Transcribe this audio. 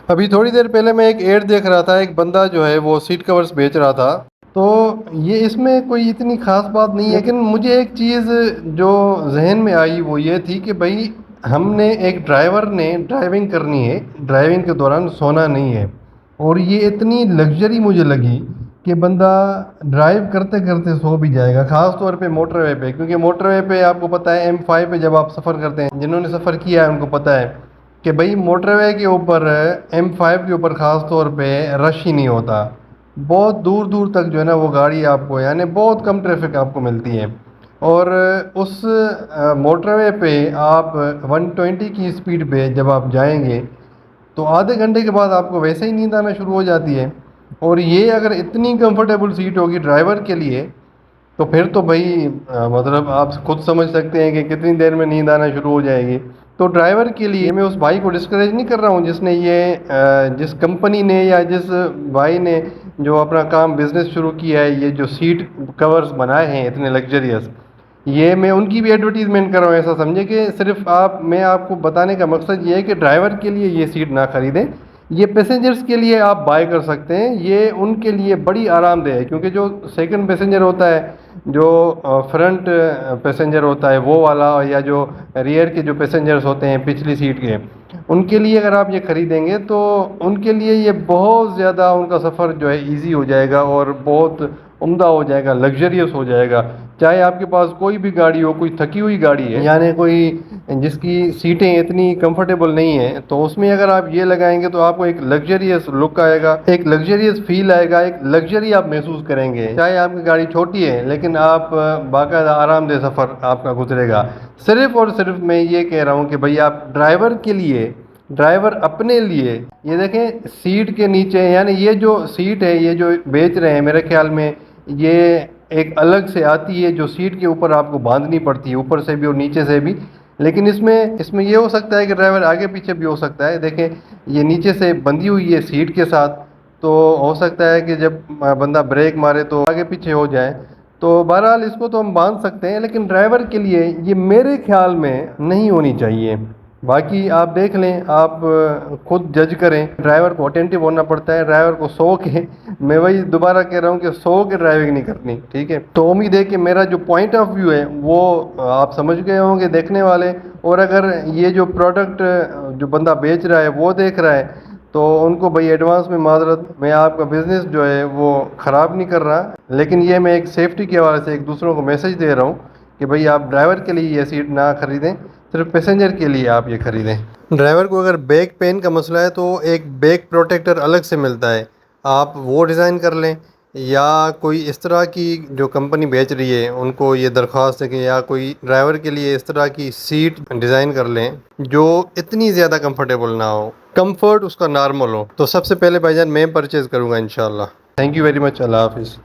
ابھی تھوڑی دیر پہلے میں ایک ایڈ دیکھ رہا تھا، ایک بندہ جو ہے وہ سیٹ کورس بیچ رہا تھا، تو یہ اس میں کوئی اتنی خاص بات نہیں ہے، لیکن مجھے ایک چیز جو ذہن میں آئی وہ یہ تھی کہ بھائی ہم نے ایک ڈرائیور نے ڈرائیونگ کرنی ہے، ڈرائیونگ کے دوران سونا نہیں ہے، اور یہ اتنی لگژری مجھے لگی کہ بندہ ڈرائیو کرتے کرتے سو بھی جائے گا، خاص طور پہ موٹر وے پہ، کیونکہ موٹر وے پہ آپ کو پتہ ہے M5 پہ جب آپ سفر کرتے ہیں، جنہوں نے سفر کیا ہے ان کو پتہ ہے کہ بھائی موٹر وے کے اوپر M5 کے اوپر خاص طور پہ رش ہی نہیں ہوتا، بہت دور دور تک جو ہے نا وہ گاڑی آپ کو، یعنی بہت کم ٹریفک آپ کو ملتی ہے، اور اس موٹر وے پہ آپ 120 کی اسپیڈ پہ جب آپ جائیں گے تو آدھے گھنٹے کے بعد آپ کو ویسے ہی نیند آنا شروع ہو جاتی ہے، اور یہ اگر اتنی کمفرٹیبل سیٹ ہوگی ڈرائیور کے لیے تو پھر تو بھائی مطلب آپ خود سمجھ سکتے ہیں کہ کتنی دیر میں نیند آنا شروع ہو جائے گی۔ تو ڈرائیور کے لیے میں اس بھائی کو ڈسکریج نہیں کر رہا ہوں جس نے یہ جس کمپنی نے یا جس بھائی نے جو اپنا کام بزنس شروع کیا ہے، یہ جو سیٹ کورز بنائے ہیں اتنے لگژریس، یہ میں ان کی بھی ایڈورٹیزمنٹ کر رہا ہوں، ایسا سمجھے کہ صرف میں آپ کو بتانے کا مقصد یہ ہے کہ ڈرائیور کے لیے یہ سیٹ نہ خریدیں، یہ پیسنجرز کے لیے آپ بائی کر سکتے ہیں، یہ ان کے لیے بڑی آرام دہ ہے، کیونکہ جو سیکنڈ پیسنجر ہوتا ہے، جو فرنٹ پیسنجر ہوتا ہے وہ والا، یا جو ریئر کے جو پیسنجرز ہوتے ہیں پچھلی سیٹ کے، ان کے لیے اگر آپ یہ خریدیں گے تو ان کے لیے یہ بہت زیادہ ان کا سفر جو ہے ایزی ہو جائے گا اور بہت عمدہ ہو جائے گا، لگژریس ہو جائے گا، چاہے آپ کے پاس کوئی بھی گاڑی ہو، کوئی تھکی ہوئی گاڑی ہے، یعنی کوئی جس کی سیٹیں اتنی کمفرٹیبل نہیں ہیں، تو اس میں اگر آپ یہ لگائیں گے تو آپ کو ایک لگژریس لک آئے گا، ایک لگژریس فیل آئے گا، ایک لگژری آپ محسوس کریں گے، چاہے آپ کی گاڑی چھوٹی ہے لیکن آپ باقاعدہ آرام دہ سفر آپ کا گزرے گا۔ صرف اور صرف میں یہ کہہ رہا ہوں کہ بھئی آپ ڈرائیور کے لیے، ڈرائیور اپنے لیے، یہ دیکھیں سیٹ کے نیچے، یعنی یہ جو سیٹ ہے یہ جو بیچ رہے ہیں میرے خیال میں یہ ایک الگ سے آتی ہے جو سیٹ کے اوپر آپ کو باندھنی پڑتی ہے، اوپر سے بھی اور نیچے سے بھی، لیکن اس میں یہ ہو سکتا ہے کہ ڈرائیور آگے پیچھے بھی ہو سکتا ہے، دیکھیں یہ نیچے سے بندھی ہوئی ہے سیٹ کے ساتھ، تو ہو سکتا ہے کہ جب بندہ بریک مارے تو آگے پیچھے ہو جائے، تو بہرحال اس کو تو ہم باندھ سکتے ہیں، لیکن ڈرائیور کے لیے یہ میرے خیال میں نہیں ہونی چاہیے۔ باقی آپ دیکھ لیں، آپ خود جج کریں، ڈرائیور کو اٹینٹو ہونا پڑتا ہے، ڈرائیور کو سو کے، میں وہی دوبارہ کہہ رہا ہوں کہ سو کے ڈرائیونگ نہیں کرنی، ٹھیک ہے؟ تو امید ہے کہ میرا جو پوائنٹ آف ویو ہے وہ آپ سمجھ گئے ہوں گے دیکھنے والے، اور اگر یہ جو پروڈکٹ جو بندہ بیچ رہا ہے وہ دیکھ رہا ہے تو ان کو بھئی ایڈوانس میں معذرت، میں آپ کا بزنس جو ہے وہ خراب نہیں کر رہا، لیکن یہ میں ایک سیفٹی کے حوالے سے ایک دوسروں کو میسج دے رہا ہوں کہ بھئی آپ ڈرائیور کے لیے یہ سیٹ نہ خریدیں، صرف پیسنجر کے لیے آپ یہ خریدیں۔ ڈرائیور کو اگر بیک پین کا مسئلہ ہے تو ایک بیک پروٹیکٹر الگ سے ملتا ہے، آپ وہ ڈیزائن کر لیں، یا کوئی اس طرح کی جو کمپنی بیچ رہی ہے ان کو یہ درخواست ہے کہ یا کوئی ڈرائیور کے لیے اس طرح کی سیٹ ڈیزائن کر لیں جو اتنی زیادہ کمفرٹیبل نہ ہو، کمفرٹ اس کا نارمل ہو، تو سب سے پہلے بھائی جان میں پرچیز کروں گا انشاءاللہ۔ تھینک یو ویری مچ، اللہ حافظ۔